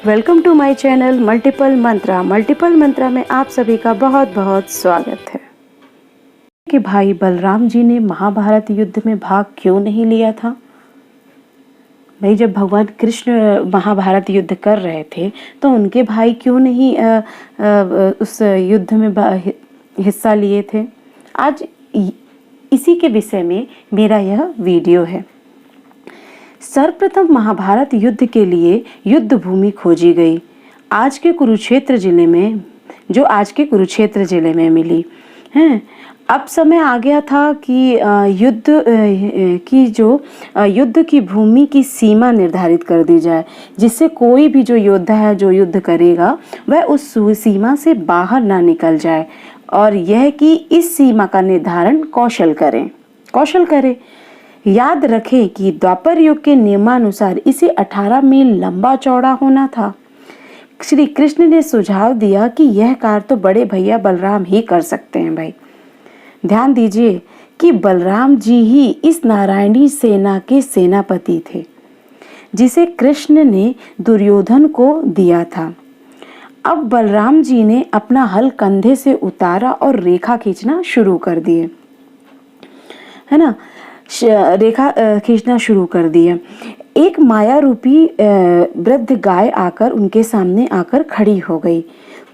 Welcome to my channel multiple Mantra. Multiple Mantra में आप सभी का बहुत बहुत स्वागत है। कि भाई बलराम जी ने महाभारत युद्ध में भाग क्यों नहीं लिया था? भाई जब भगवान कृष्ण महाभारत युद्ध कर रहे थे तो उनके भाई क्यों नहीं उस युद्ध में हिस्सा लिए थे? आज इसी के विषय में मेरा यह वीडियो है। सर्वप्रथम महाभारत युद्ध के लिए युद्ध भूमि खोजी गई। आज के कुरुक्षेत्र जिले में मिली है। अब समय आ गया था कि युद्ध की भूमि की सीमा निर्धारित कर दी जाए, जिससे कोई भी जो योद्धा है जो युद्ध करेगा वह उस सीमा से बाहर ना निकल जाए, और यह कि इस सीमा का निर्धारण कौशल करे। याद रखें कि द्वापर युग के नियमानुसार इसे 18 मील लंबा चौड़ा होना था। श्री कृष्ण ने सुझाव दिया कि यह कार्य तो बड़े भैया बलराम ही कर सकते हैं। भाई ध्यान दीजिए कि बलराम जी ही इस नारायणी सेना के सेनापति थे, जिसे कृष्ण ने दुर्योधन को दिया था। अब बलराम जी ने अपना हल कंधे से उतारा और रेखा खींचना शुरू कर दिए, है ना। रेखा खींचना शुरू कर दिया। एक माया रूपी वृद्ध गाय आकर उनके सामने आकर खड़ी हो गई।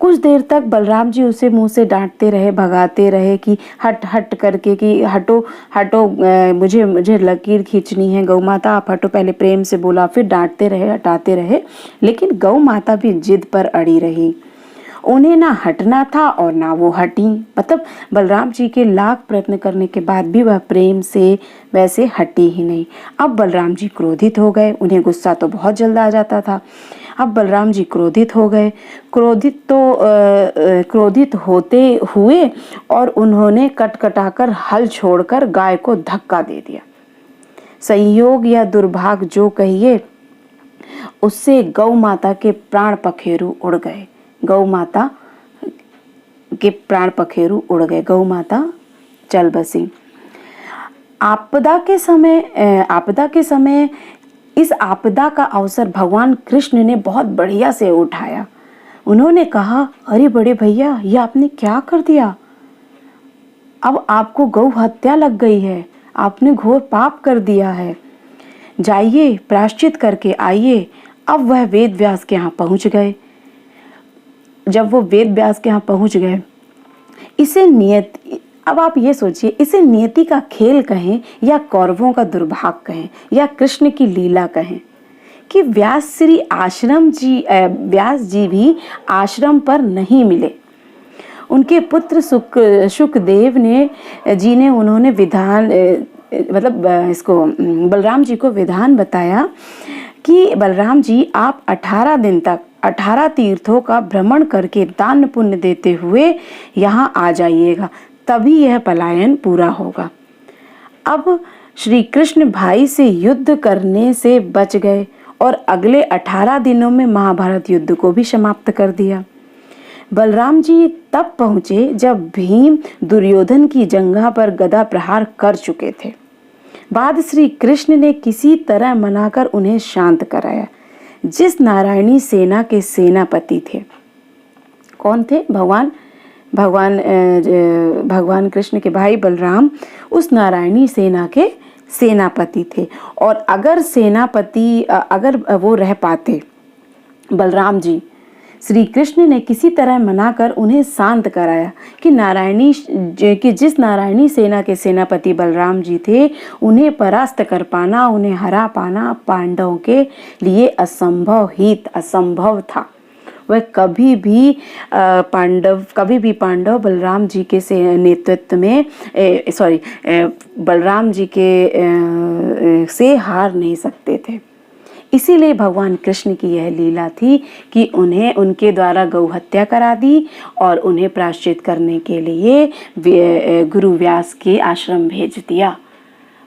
कुछ देर तक बलराम जी उसे मुंह से डांटते रहे, भगाते रहे कि हट हट करके कि हटो हटो, मुझे लकीर खींचनी है, गौ माता आप हटो। पहले प्रेम से बोला, फिर डांटते रहे, हटाते रहे, लेकिन गौ माता भी जिद पर अड़ी रही। उन्हें ना हटना था और ना वो हटी। मतलब बलराम जी के लाख प्रयत्न करने के बाद भी वह प्रेम से वैसे हटी ही नहीं। अब बलराम जी क्रोधित हो गए। उन्हें गुस्सा तो बहुत जल्द आ जाता था। अब बलराम जी क्रोधित हो गए। क्रोधित होते हुए और उन्होंने कटकटाकर हल छोड़कर गाय को धक्का दे दिया। संयोग या दुर्भाग्य जो कहिए, उससे गौ माता के प्राण पखेरु उड़ गए। गौ माता चल बसी। आपदा के समय इस आपदा का अवसर भगवान कृष्ण ने बहुत बढ़िया से उठाया। उन्होंने कहा, अरे बड़े भैया, ये आपने क्या कर दिया? अब आपको गौ हत्या लग गई है, आपने घोर पाप कर दिया है। जाइए प्रायश्चित करके आइए। अब वह वेद व्यास के यहाँ पहुंच गए। जब वो वेद व्यास के यहाँ पहुंच गए, अब आप ये सोचिए, इसे नियति का खेल कहें या कौरवों का दुर्भाग्य कहें या कृष्ण की लीला कहें कि व्यास जी भी आश्रम पर नहीं मिले। उनके पुत्र शुकदेव ने उन्होंने विधान बलराम जी को विधान बताया कि बलराम जी आप 18 दिन तक 18 तीर्थों का भ्रमण करके दान पुण्य देते हुए यहाँ आ जाइएगा, तभी यह पलायन पूरा होगा। अब श्री कृष्ण भाई से युद्ध करने से बच गए और अगले 18 दिनों में महाभारत युद्ध को भी समाप्त कर दिया। बलराम जी तब पहुँचे जब भीम दुर्योधन की जंघा पर गदा प्रहार कर चुके थे। बाद श्री कृष्ण ने किसी तरह मनाकर उन्हें शांत कराया। जिस नारायणी सेना के सेनापति थे, कौन थे? भगवान कृष्ण के भाई बलराम उस नारायणी सेना के सेनापति थे। और अगर वो रह पाते, बलराम जी, श्री कृष्ण ने किसी तरह मनाकर उन्हें शांत कराया कि जिस नारायणी सेना के सेनापति बलराम जी थे, उन्हें परास्त कर पाना, उन्हें हरा पाना पांडवों के लिए असंभव था। वह कभी भी पांडव बलराम जी के नेतृत्व में बलराम जी के से हार नहीं सकते थे। इसीलिए भगवान कृष्ण की यह लीला थी कि उन्हें उनके द्वारा गौ हत्या करा दी और उन्हें प्रायश्चित करने के लिए गुरु व्यास के आश्रम भेज दिया।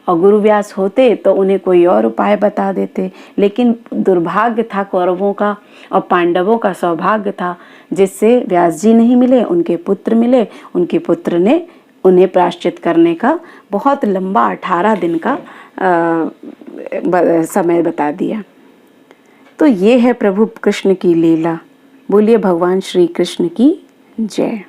और गुरु व्यास होते तो उन्हें कोई और उपाय बता देते, लेकिन दुर्भाग्य था कौरवों का और पांडवों का सौभाग्य था, जिससे व्यास जी नहीं मिले, उनके पुत्र मिले। उनके पुत्र ने उन्हें प्रायश्चित करने का बहुत लंबा 18 दिन का समय बता दिया। तो ये है प्रभु कृष्ण की लीला। बोलिए भगवान श्री कृष्ण की जय।